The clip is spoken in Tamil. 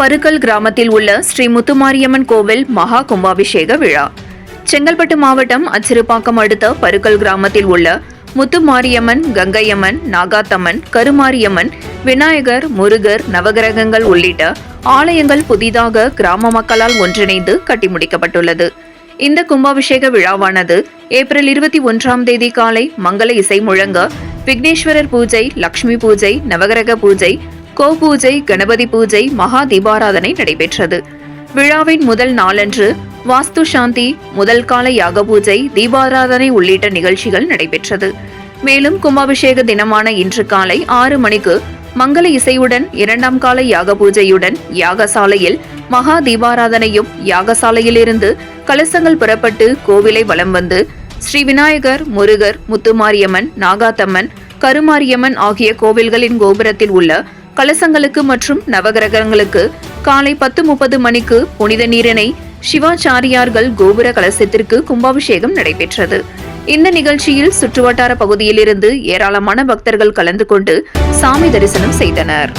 பருக்கல் கிராமத்தில் உள்ள ஸ்ரீ முத்துமாரியம்மன் கோவில் மகா கும்பாபிஷேக விழா. செங்கல்பட்டு மாவட்டம் அச்சிறுபாக்கம் அடுத்த பருக்கல் கிராமத்தில் உள்ள முத்துமாரியம்மன், கங்கையம்மன், நாகாத்தம்மன், கருமாரியம்மன், விநாயகர், முருகர், நவகிரகங்கள் உள்ளிட்ட ஆலயங்கள் புதிதாக கிராம மக்களால் ஒன்றிணைந்து கட்டி முடிக்கப்பட்டுள்ளது. இந்த கும்பாபிஷேக விழாவானது ஏப்ரல் 21 காலை மங்கள இசை முழங்க விக்னேஸ்வரர் பூஜை, லட்சுமி பூஜை, நவகிரக பூஜை, கோ பூஜை, கணபதி பூஜை, மகா தீபாராதனை நடைபெற்றது. விழாவின் முதல் நாளன்று வாஸ்து சாந்தி, முதல் கால யாக பூஜை, தீபாராதனை உள்ளிட்ட நிகழ்ச்சிகள் நடைபெற்றது. மேலும் கும்பாபிஷேக தினமான இன்று காலை 6 மணிக்கு மங்கள இசையுடன் 2ஆம் கால யாக பூஜையுடன் யாகசாலையில் மகா தீபாராதனையும், யாகசாலையிலிருந்து கலசங்கள் புறப்பட்டு கோவிலை வலம் வந்து ஸ்ரீ விநாயகர், முருகர், முத்துமாரியம்மன், நாகாத்தம்மன், கருமாரியம்மன் ஆகிய கோவில்களின் கோபுரத்தில் உள்ள கலசங்களுக்கு மற்றும் நவகிரகங்களுக்கு காலை 10:30 மணிக்கு புனித நீரினை சிவாச்சாரியார்கள் கோபுர கலசத்திற்கு கும்பாபிஷேகம் நடைபெற்றது. இந்த நிகழ்ச்சியில் சுற்றுவட்டார பகுதியிலிருந்து ஏராளமான பக்தர்கள் கலந்து கொண்டு சாமி தரிசனம் செய்தனர்.